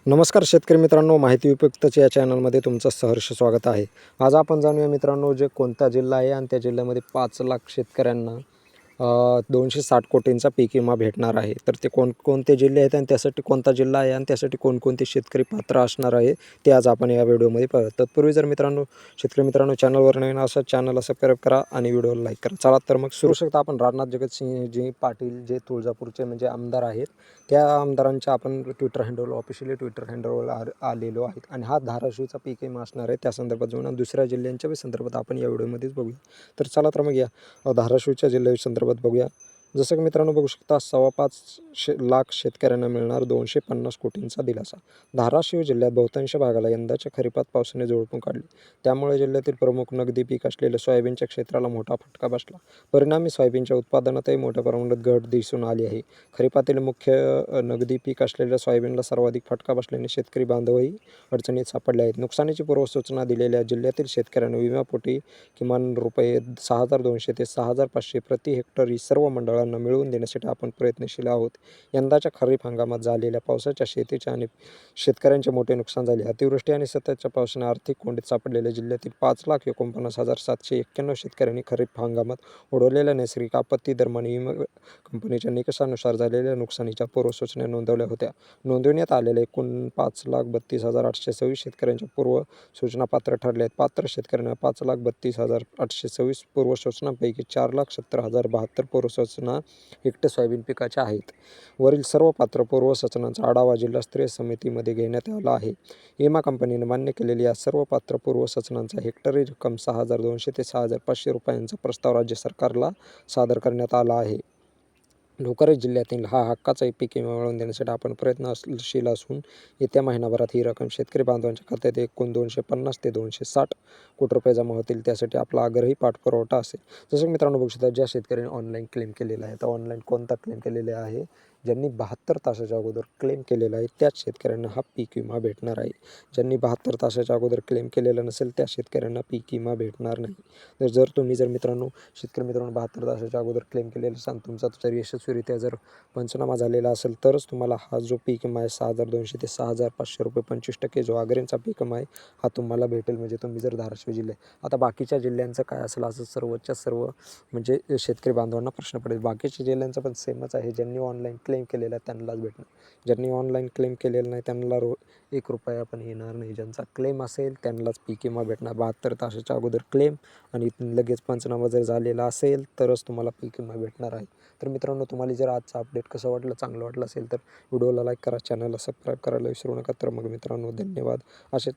नमस्कार शेतकरी मित्रांनो, माहिती उपयुक्तच्या या चॅनलमध्ये तुमचं सहर्ष स्वागत आहे. आज आपण जाणूया मित्रांनो, कोणता जिल्हा आहे आणि त्या जिल्ह्यामध्ये 5 लाख शेतकऱ्यांना 260 कोटींचा पीक विमा भेटणार आहे. तर ते कोणते जिल्हे आहेत आणि त्यासाठी कोणता जिल्हा आहे आणि त्यासाठी कोणकोणते शेतकरी पात्र असणार आहे, ते आज आपण या व्हिडिओमध्ये पाहू. तत्पूर्वी जर शेतकरी मित्रांनो चॅनलवर नवीन असाल चॅनलला सबस्क्राईब करा आणि व्हिडिओला लाईक करा. चला तर मग सुरू शकता. आपण राजनाथ जगतसिंहजी पाटील जे तुळजापूरचे म्हणजे आमदार आहेत, त्या आमदारांच्या आपण ऑफिशियली ट्विटर हँडलवर आलेलो आहेत आणि हा धाराशिवचा पीक विमा असणार आहे. त्या संदर्भात जाऊन दुसऱ्या जिल्ह्यांच्या संदर्भात आपण या व्हिडिओमध्येच बघूया. तर चला तर मग या धाराशिवच्या जिल्ह्या संदर्भात बघूया. जसं की मित्रांनो बघू शकता, 5.25 लाख शेतकऱ्यांना मिळणार 250 कोटींचा दिलासा. धाराशिव जिल्ह्यात बहुतांश भागाला यंदाच्या खरीपात पावसाने झोडपून काढले. त्यामुळे जिल्ह्यातील प्रमुख नगदी पीक असलेल्या सोयाबीनच्या क्षेत्राला मोठा फटका बसला. परिणामी सोयाबीनच्या उत्पादनातही मोठ्या प्रमाणात घट दिसून आली आहे. खरीपातील मुख्य नगदी पीक असलेल्या सोयाबीनला सर्वाधिक फटका बसल्याने शेतकरी बांधवही अडचणीत सापडले आहेत. नुकसानीची पूर्वसूचना दिलेल्या जिल्ह्यातील शेतकऱ्यांना विम्यापोटी किमान रुपये 6,200 ते 6,500 प्रति हेक्टर ही सर्व मंडळांना मिळवून देण्यासाठी आपण प्रयत्नशील आहोत. यंदाच्या खरीप हंगामात झालेल्या पावसाच्या शेतीचे आणि शेतकऱ्यांचे मोठे नुकसान झाले. अतिवृष्टी आणि सततच्या पावसाने आर्थिक कोंडीत सापडलेल्या जिल्ह्यातील 5,49,791 शेतकऱ्यांनी खरीप हंगामात ओढवलेल्या नैसर्गिक आपत्ती दरम्यान विमा कंपनीच्या निकषानुसार झालेल्या नुकसानीच्या पूर्वसूचना नोंदवल्या होत्या. नोंदवण्यात आलेल्या एकूण 5,32,826 शेतकऱ्यांच्या पूर्वसूचना पात्र ठरले आहेत. पात्र शेतकऱ्यांना 5,32,826 पूर्वसूचनांपैकी 4,70,072 पूर्वसूचना हेक्टर सोयाबीन पिकाच्या आहेत. वरील सर्व पात्र पूर्वसूचनांचा आढावा जिल्हास्तरीय समितीमध्ये घेण्यात आला आहे. विमा कंपनीने मान्य केलेल्या या सर्व पात्र पूर्वसूचनांचा हेक्टरी रक्कम 6,200 ते 6,500 रुपयांचा प्रस्ताव राज्य सरकारला सादर करण्यात आला आहे. लवकरच जिल्ह्यातील हा हक्काचा पीक विमा मिळवून देण्यासाठी आपण प्रयत्नशील असून येत्या महिनाभरात ही रक्कम शेतकरी बांधवांच्या खात्यात एकूण 250 ते 260 कोटी रुपये जमा होतील. त्यासाठी आपला आग्रही पाठपुरावा असेल. जसं मित्रांनो बघू शकता, ज्या शेतकऱ्यांनी ऑनलाईन क्लेम केलेला आहे, तर ऑनलाईन कोणता क्लेम केलेला आहे, ज्यांनी 72 तासाच्या अगोदर क्लेम केलेला आहे त्याच शेतकऱ्यांना हा पीक विमा भेटणार आहे. ज्यांनी 72 तासाच्या अगोदर क्लेम केलेला नसेल त्या शेतकऱ्यांना पीक विमा भेटणार नाही. जर तुम्ही शेतकरी मित्रांनो 72 तासाच्या अगोदर क्लेम केलेला असाल, तुमचा जर यशस्वीरित्या जर पंचनामा झालेला असेल, तरच तुम्हाला हा जो पीक विमा आहे 6,200 ते 6,500 रुपये 25% जो अग्रिमचा पीक विमा आहे हा तुम्हाला भेटेल. म्हणजे तुम्ही जर धाराशिव जिल्हे, आता बाकीच्या जिल्ह्यांचं काय असेल असं सर्वच्या सर्व म्हणजे शेतकरी बांधवांना प्रश्न पडेल. बाकीच्या जिल्ह्यांचं पण सेमच आहे. ज्यांनी ऑनलाईन क्लेम केलेला आहे त्यांनाच भेटणार. ज्यांनी ऑनलाईन क्लेम केलेला नाही त्यांना ₹1 पण येणार नाही. ज्यांचा क्लेम असेल त्यांनाच पीक विमा भेटणार. 72 तासाच्या अगोदर क्लेम आणि लगेच पंचनामा जर झालेला असेल तरच तुम्हाला पीक विमा भेटणार आहे. तर मित्रांनो, तुम्हाला जर आजचा अपडेट कसं वाटलं, चांगलं वाटलं असेल तर व्हिडिओला लाईक करा, चॅनलला सबस्क्राईब करायला विसरू नका. तर मग मित्रांनो, धन्यवाद. असे